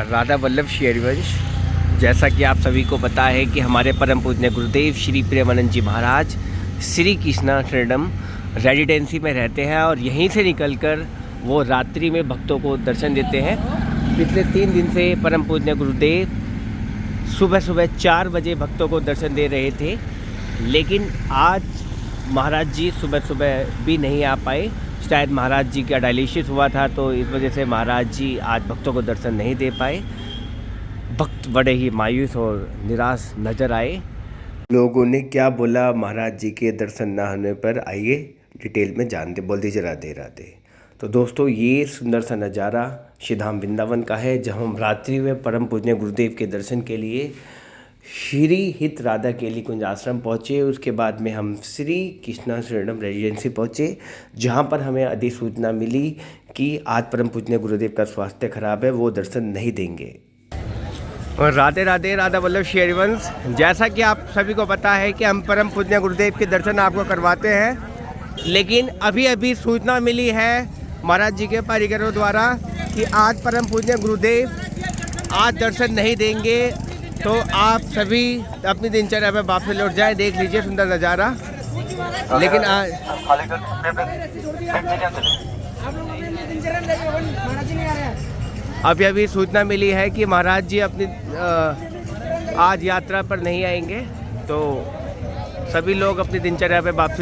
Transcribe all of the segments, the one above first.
राधा वल्लभ श्री हरिवंश, जैसा कि आप सभी को पता है कि हमारे परम पूज्य गुरुदेव श्री प्रेमानंद जी महाराज श्री कृष्णा शरणम रेजिडेंसी में रहते हैं और यहीं से निकलकर वो रात्रि में भक्तों को दर्शन देते हैं। पिछले 3 दिन से परम पूज्य गुरुदेव सुबह सुबह 4 बजे भक्तों को दर्शन दे रहे थे, लेकिन आज महाराज जी सुबह सुबह भी नहीं आ पाए। शायद महाराज जी का डायलिसिस हुआ था, तो इस वजह से महाराज जी आज भक्तों को दर्शन नहीं दे पाए। भक्त बड़े ही मायूस और निराश नज़र आए। लोगों ने क्या बोला महाराज जी के दर्शन ना होने पर, आइए डिटेल में जानते। बोल दीजिए राधे राधे। तो दोस्तों, ये सुंदर सा नज़ारा श्री धाम वृंदावन का है, जहाँ हम रात्रि में परम पूज्य गुरुदेव के दर्शन के लिए श्री हित राधा केली कुंज आश्रम पहुँचे। उसके बाद में हम श्री कृष्णा शरणम रेजिडेंसी पहुँचे, जहाँ पर हमें अधिसूचना मिली कि आज परम पूज्य गुरुदेव का स्वास्थ्य खराब है, वो दर्शन नहीं देंगे। और राधे राधे, राधा वल्लभ श्री हरिवंश। जैसा कि आप सभी को पता है कि हम परम पूज्य गुरुदेव के दर्शन आपको करवाते हैं, लेकिन अभी अभी सूचना मिली है महाराज जी के पारिकरों द्वारा कि आज परम पूज्य गुरुदेव आज दर्शन नहीं देंगे। तो आप सभी अपनी दिनचर्या में वापस लौट जाए। देख लीजिए सुंदर नज़ारा। लेकिन आज अभी सूचना मिली है कि महाराज जी अपनी आज यात्रा पर नहीं आएंगे, तो सभी लोग अपनी दिनचर्या पे वापस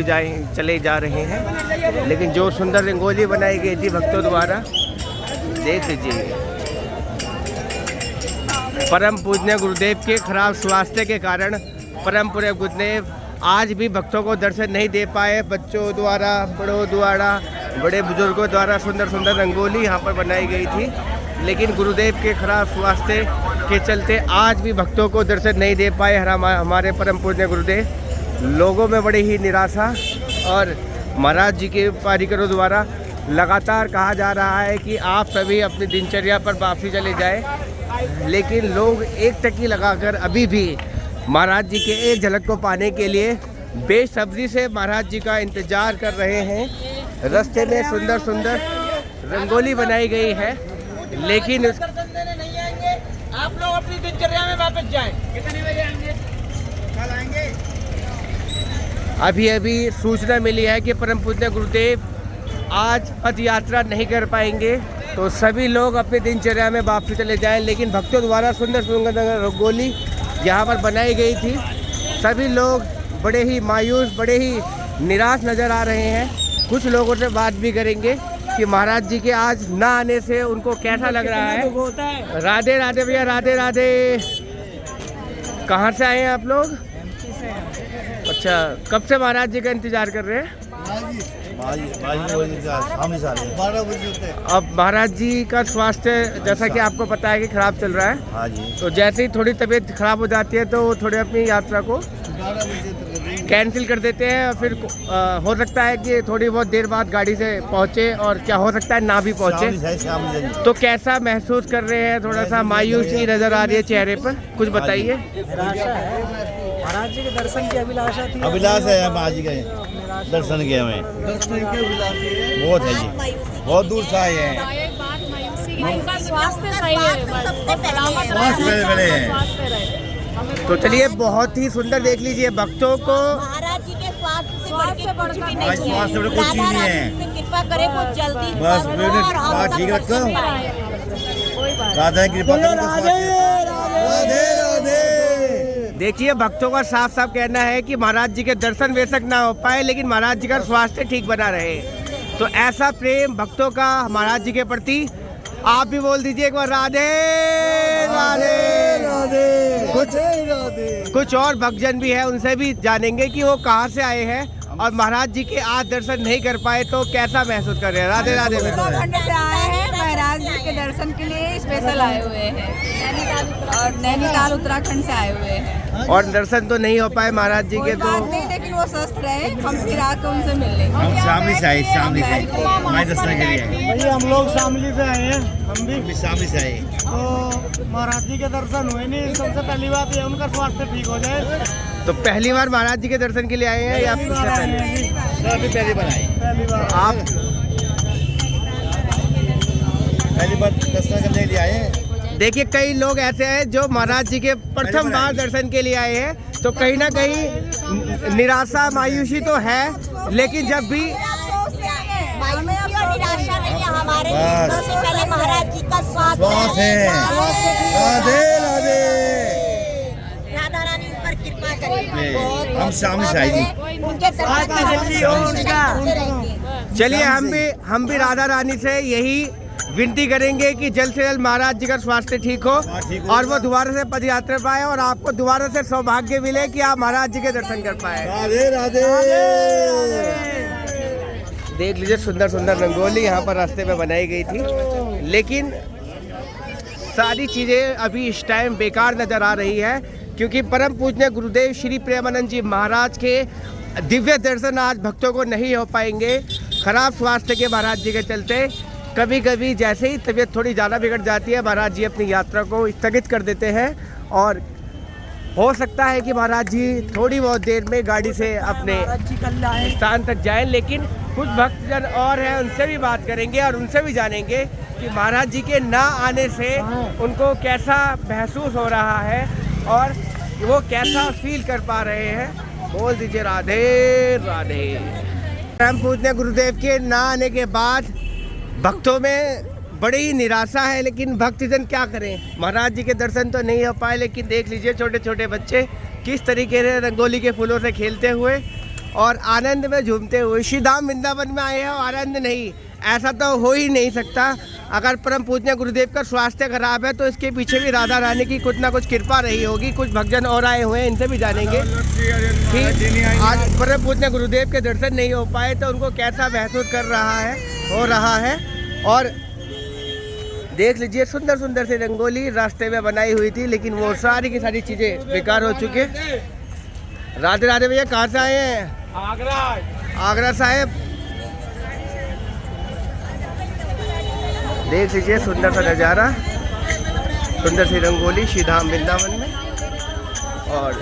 चले जा रहे हैं। लेकिन जो सुंदर रंगोली बनाई गई थी भक्तों द्वारा, देख लीजिए। परम पूज्य गुरुदेव के खराब स्वास्थ्य के कारण परम पूज्य गुरुदेव आज भी भक्तों को दर्शन नहीं दे पाए। बच्चों द्वारा, बड़ों द्वारा, बड़े बुजुर्गों द्वारा सुंदर सुंदर रंगोली यहाँ पर बनाई गई थी, लेकिन गुरुदेव के खराब स्वास्थ्य के चलते आज भी भक्तों को दर्शन नहीं दे पाए हमारे परम पूज्य गुरुदेव। लोगों में बड़ी ही निराशा, और महाराज जी के पारिकरों द्वारा लगातार कहा जा रहा है कि आप सभी अपनी दिनचर्या पर वापसी चले जाएं, लेकिन लोग एक टकी लगाकर अभी भी महाराज जी के एक झलक को पाने के लिए बेसब्री से महाराज जी का इंतजार कर रहे हैं। रास्ते में सुंदर सुंदर रंगोली बनाई गई है, लेकिन आप लोग अपनी दिनचर्या में वापस जाएं। कितने बजे आएंगे? कल आएंगे। अभी सूचना मिली है कि परम पूज्य गुरुदेव आज पद यात्रा नहीं कर पाएंगे, तो सभी लोग अपनी दिनचर्या में वापस चले जाएं। लेकिन भक्तों द्वारा सुंदर सुंदर रंगोली यहाँ पर बनाई गई थी। सभी लोग बड़े ही मायूस, बड़े ही निराश नज़र आ रहे हैं। कुछ लोगों से बात भी करेंगे कि महाराज जी के आज ना आने से उनको कैसा लग रहा है। राधे राधे भैया, राधे राधे। कहाँ से आए हैं आप लोग? अच्छा, कब से महाराज जी का इंतजार कर रहे हैं? 12 बजे होते हैं। अब महाराज जी का स्वास्थ्य जैसा कि आपको पता है कि खराब चल रहा है। हाँ जी। तो जैसे ही थोड़ी तबीयत खराब हो जाती है, तो वो थोड़ी अपनी यात्रा को 12 बजे तक कैंसिल कर देते हैं। और फिर हो सकता है कि थोड़ी बहुत देर बाद गाड़ी से पहुँचे, और क्या हो सकता है ना भी पहुँचे। तो कैसा महसूस कर रहे हैं? थोड़ा सा मायूसी नज़र आ रही है चेहरे पर, कुछ बताइए। महाराज जी के दर्शन की अभिलाषा थी। अभिलाष है महाराज जी का दर्शन के, हमें बहुत है जी, बहुत दूर से आए हैं। उनका स्वास्थ्य सही है, तो चलिए, बहुत ही सुंदर देख लीजिए भक्तों को। महाराज जी के स्वास्थ्य से बढ़कर कुछ भी नहीं है। स्वास्थ्य में कुछ चीज नहीं है। कृपा करे कुछ जल्दी बस स्वास्थ्य ठीक रखो, राधा की कृपा करो। राधे राधे। देखिए, भक्तों का साफ साफ कहना है कि महाराज जी के दर्शन बेशक ना हो पाए, लेकिन महाराज जी का स्वास्थ्य ठीक बना रहे। तो ऐसा प्रेम भक्तों का महाराज जी के प्रति, आप भी बोल दीजिए एक बार, राधे राधे राधे। कुछ और भक्तजन भी है, उनसे भी जानेंगे कि वो कहाँ से आए हैं और महाराज जी के आज दर्शन नहीं कर पाए तो कैसा महसूस कर रहे हैं। राधे राधे। उत्तराखंड से आए हैं, महाराज जी के दर्शन के लिए स्पेशल आए हुए हैं, और नैनीताल उत्तराखंड से आए हुए हैं। और दर्शन तो नहीं हो पाए महाराज जी के, बात नहीं, लेकिन वो स्वस्थ रहे, हम फिर आकर उनसे मिल लेंगे। हम शामली से आए, शामली से मैं दर्शन के लिए। भैया हम लोग शामली से आए हैं, हम भी शामली से आए। तो महाराज जी के दर्शन हुए नहीं। सबसे पहली बात है उनका स्वास्थ्य ठीक हो जाए। तो पहली बार महाराज जी के दर्शन के लिए आए हैं या? अभी पहली बार आई, आप पहली बार दर्शन करने के लिए आए हैं। देखिए कई लोग ऐसे हैं जो महाराज जी के प्रथम बार दर्शन के लिए आए हैं, तो कहीं ना कहीं निराशा मायूसी तो है, लेकिन जब भी मायूसी और निराशा नहीं है, हमारे लिए सबसे पहले महाराज जी का श्वास स्वास्थ्य है। राधे राधे। राधा रानी ऊपर कृपा करें। हम शाम से आएंगे। उनके चलिए हम भी राधा रानी से यही विनती करेंगे कि जल्द से जल्द महाराज जी का स्वास्थ्य ठीक हो ठीक हो। और वो दोबारा से पदयात्रा पाए और आपको दोबारा से सौभाग्य मिले कि आप महाराज जी के दर्शन कर पाए। राधे राधे। देख लीजिए सुंदर सुंदर रंगोली यहाँ पर रास्ते में बनाई गई थी, लेकिन सारी चीज़ें अभी इस टाइम बेकार नज़र आ रही है, क्योंकि परम पूज्य गुरुदेव श्री प्रेमानंद जी महाराज के दिव्य दर्शन आज भक्तों को नहीं हो पाएंगे। खराब स्वास्थ्य के महाराज जी के चलते कभी कभी जैसे ही तबीयत थोड़ी ज़्यादा बिगड़ जाती है, महाराज जी अपनी यात्रा को स्थगित कर देते हैं और हो सकता है कि महाराज जी थोड़ी बहुत देर में गाड़ी से अपने स्थान तक जाएं। लेकिन कुछ भक्तजन और हैं, उनसे भी बात करेंगे और उनसे भी जानेंगे कि महाराज जी के ना आने से उनको कैसा महसूस हो रहा है और वो कैसा फील कर पा रहे हैं। बोल दीजिए राधे राधे। परम पूज्य गुरुदेव के ना आने के बाद भक्तों में बड़ी ही निराशा है, लेकिन भक्तजन क्या करें, महाराज जी के दर्शन तो नहीं हो पाए। लेकिन देख लीजिए छोटे छोटे बच्चे किस तरीके से रंगोली के फूलों से खेलते हुए और आनंद में झूमते हुए श्री धाम वृंदावन में आए हैं और आनंद नहीं, ऐसा तो हो ही नहीं सकता। अगर परम पूज्य गुरुदेव का स्वास्थ्य खराब है तो इसके पीछे भी राधा रानी की कुछ ना कुछ कृपा रही होगी। कुछ भक्तजन और आए हुए हैं, इनसे भी जानेंगे कि आज परम पूज्य गुरुदेव के दर्शन नहीं हो पाए तो उनको कैसा महसूस हो रहा है। और देख लीजिए सुंदर सुंदर सी रंगोली रास्ते में बनाई हुई थी, लेकिन वो सारी की सारी चीज़ें बेकार हो चुकी है। राधे राधे भैया, कहाँ से आए हैं? आगरा साहेब। देख लीजिए सुंदर सा नज़ारा, सुंदर सी रंगोली श्री धाम वृंदावन में, और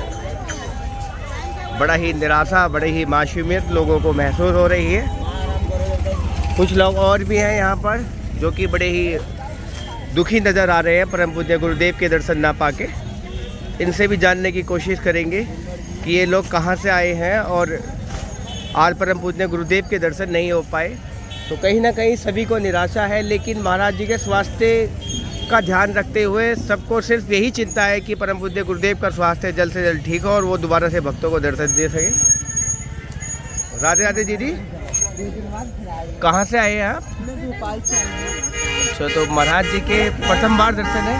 बड़ा ही निराशा, बड़ी ही मासूमियत लोगों को महसूस हो रही है। कुछ लोग और भी हैं यहाँ पर जो कि बड़े ही दुखी नज़र आ रहे हैं परम पूज्य गुरुदेव के दर्शन ना पाके। इनसे भी जानने की कोशिश करेंगे कि ये लोग कहाँ से आए हैं और आज परम पूज्य गुरुदेव के दर्शन नहीं हो पाए। तो कहीं ना कहीं सभी को निराशा है, लेकिन महाराज जी के स्वास्थ्य का ध्यान रखते हुए सबको सिर्फ यही चिंता है कि परम पूज्य गुरुदेव का स्वास्थ्य जल्द से जल्द ठीक हो और वो दोबारा से भक्तों को दर्शन दे सके। राधे राधे दीदी, कहाँ से आए हैं आप? भोपाल से अच्छा, तो महाराज जी के प्रथम बार दर्शन है।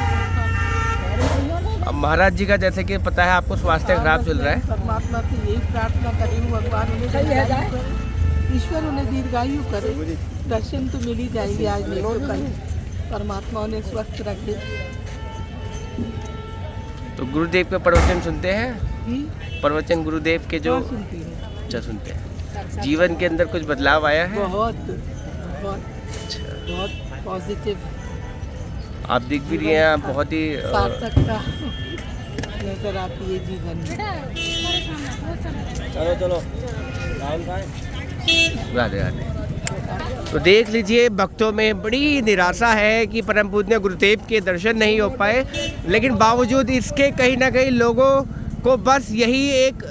अब महाराज जी का जैसे कि पता है आपको स्वास्थ्य खराब चल रहा है। परमात्मा से यही प्रार्थना करी हूँ, भगवान उन्हें दीर्घायु करे, ईश्वर उन्हें दीर्घायु करे। दर्शन तो मिल ही जाएंगे आज नहीं तो कल, परमात्मा उन्हें स्वस्थ रखे। तो गुरुदेव के प्रवचन सुनते हैं? जी, प्रवचन गुरुदेव के जो सुनती है। अच्छा सुनते हैं। जीवन के अंदर कुछ बदलाव आया है? बहुत बहुत बहुत पॉजिटिव। आप दिख भी रही हैं, बहुत ही सार्थकता नजर आती है जीवन में। चलो राधे राधे। तो देख लीजिए भक्तों में बड़ी निराशा है कि परम पूज्य गुरुदेव के दर्शन नहीं हो पाए, लेकिन बावजूद इसके कहीं ना कहीं लोगों को बस यही एक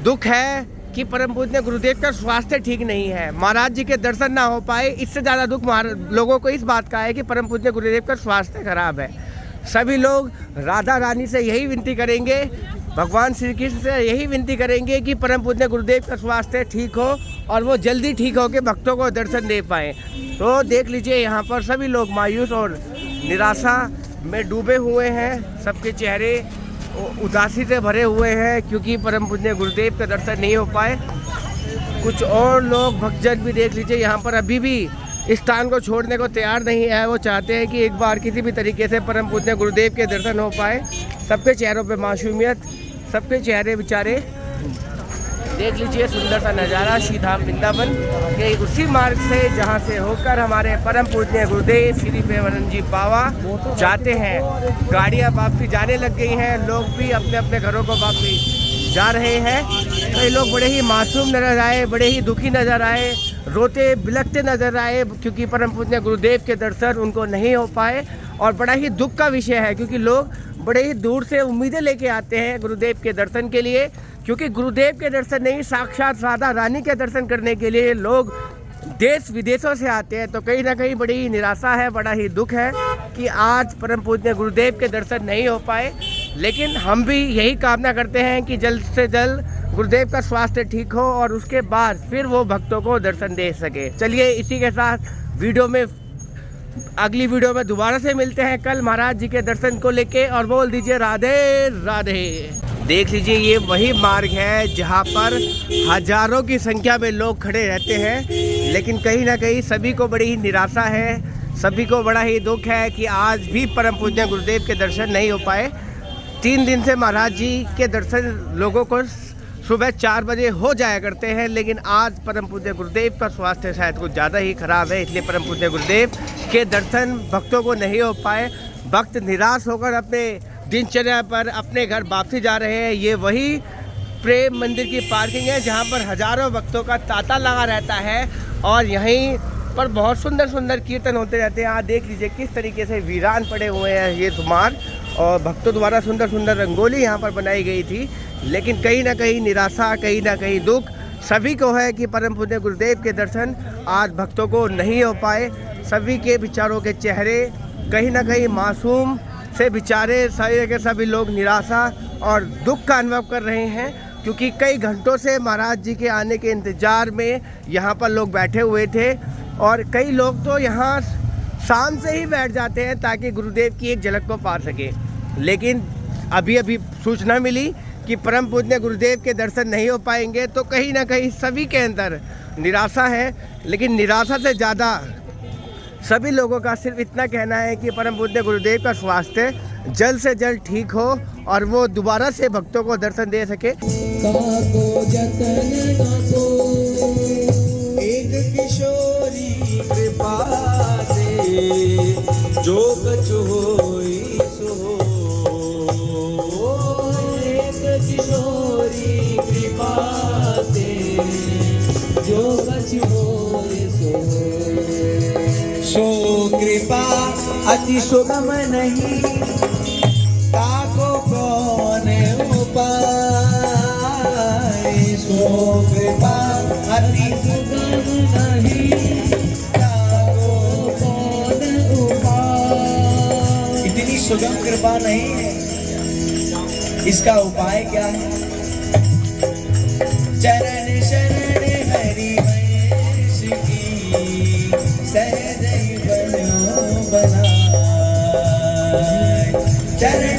दुख है कि परम पूज्य गुरुदेव का स्वास्थ्य ठीक नहीं है, महाराज जी के दर्शन ना हो पाए। इससे ज़्यादा दुख लोगों को इस बात का है कि परम पूज्य गुरुदेव का स्वास्थ्य खराब है। सभी लोग राधा रानी से यही विनती करेंगे, भगवान श्री कृष्ण से यही विनती करेंगे कि परम पूज्य गुरुदेव का स्वास्थ्य ठीक हो और वो जल्दी ठीक हो के भक्तों को दर्शन दे पाएँ। तो देख लीजिए यहाँ पर सभी लोग मायूस और निराशा में डूबे हुए हैं, सबके चेहरे उदासी से भरे हुए हैं क्योंकि परम पूज्य गुरुदेव के दर्शन नहीं हो पाए। कुछ और लोग भक्तजन भी देख लीजिए यहाँ पर अभी भी इस स्थान को छोड़ने को तैयार नहीं है। वो चाहते हैं कि एक बार किसी भी तरीके से परम पूज्य गुरुदेव के दर्शन हो पाए। सबके चेहरों पे मासूमियत, सबके चेहरे बेचारे। देख लीजिए सुंदर सा नज़ारा श्री धाम वृंदावन के उसी मार्ग से जहाँ से होकर हमारे परम पूज्य गुरुदेव श्री प्रेमानंद जी बाबा जाते हैं। गाड़ियाँ वापसी जाने लग गई हैं, लोग भी अपने अपने घरों को वापसी जा रहे हैं। कई लोग बड़े ही मासूम नजर आए, बड़े ही दुखी नज़र आए, रोते बिलखते नज़र आए, क्योंकि परम पूज्य गुरुदेव के दर्शन उनको नहीं हो पाए। और बड़ा ही दुख का विषय है, क्योंकि लोग बड़े ही दूर से उम्मीदें लेके आते हैं गुरुदेव के दर्शन के लिए, क्योंकि गुरुदेव के दर्शन नहीं, साक्षात राधा रानी के दर्शन करने के लिए लोग देश विदेशों से आते हैं। तो कहीं ना कहीं बड़ी ही निराशा है, बड़ा ही दुख है कि आज परम पूज्य गुरुदेव के दर्शन नहीं हो पाए। लेकिन हम भी यही कामना करते हैं कि जल्द से जल्द गुरुदेव का स्वास्थ्य ठीक हो और उसके बाद फिर वो भक्तों को दर्शन दे सके। चलिए इसी के साथ अगली वीडियो में दोबारा से मिलते हैं कल महाराज जी के दर्शन को लेके। और बोल दीजिए राधे राधे। देख लीजिए ये वही मार्ग है जहाँ पर हजारों की संख्या में लोग खड़े रहते हैं, लेकिन कहीं ना कहीं सभी को बड़ी ही निराशा है, सभी को बड़ा ही दुख है कि आज भी परम पूज्य गुरुदेव के दर्शन नहीं हो पाए। 3 दिन से महाराज जी के दर्शन लोगों को सुबह 4 बजे हो जाया करते हैं, लेकिन आज परम पूज्य गुरुदेव का स्वास्थ्य शायद कुछ ज़्यादा ही खराब है, इसलिए परम पूज्य गुरुदेव के दर्शन भक्तों को नहीं हो पाए। भक्त निराश होकर अपने दिनचर्या पर अपने घर वापसी जा रहे हैं। ये वही प्रेम मंदिर की पार्किंग है जहाँ पर हजारों भक्तों का तांता लगा रहता है और यहीं पर बहुत सुंदर सुंदर कीर्तन होते रहते हैं। आप देख लीजिए किस तरीके से वीरान पड़े हुए हैं ये मार्ग, और भक्तों द्वारा सुंदर सुंदर रंगोली यहाँ पर बनाई गई थी। लेकिन कहीं ना कहीं निराशा, कहीं ना कहीं दुख सभी को है कि परम पूज्य गुरुदेव के दर्शन आज भक्तों को नहीं हो पाए। सभी के विचारों के चेहरे कहीं ना कहीं मासूम से बेचारे सभी के सभी लोग निराशा और दुख का अनुभव कर रहे हैं, क्योंकि कई घंटों से महाराज जी के आने के इंतज़ार में यहाँ पर लोग बैठे हुए थे। और कई लोग तो यहाँ शाम से ही बैठ जाते हैं ताकि गुरुदेव की एक झलक को पा सके। लेकिन अभी सूचना मिली कि परम पूज्य गुरुदेव के दर्शन नहीं हो पाएंगे, तो कहीं ना कहीं सभी के अंदर निराशा है। लेकिन निराशा से ज़्यादा सभी लोगों का सिर्फ इतना कहना है कि परम पूज्य गुरुदेव का स्वास्थ्य जल्द से जल्द ठीक हो और वो दोबारा से भक्तों को दर्शन दे सके। एक किशोरी कृपा से जो कछु होई सो, एक किशोरी कृपा से जो कछु होई सो कृपा अति सुगम नहीं, ताको कौन उपाय, सो कृपा अति सुगम नहीं, ताको कौन उपाय। इतनी सुगम कृपा नहीं है, इसका उपाय क्या है? चरण शरण हरि वंश की सहज बनो बनाए, चरण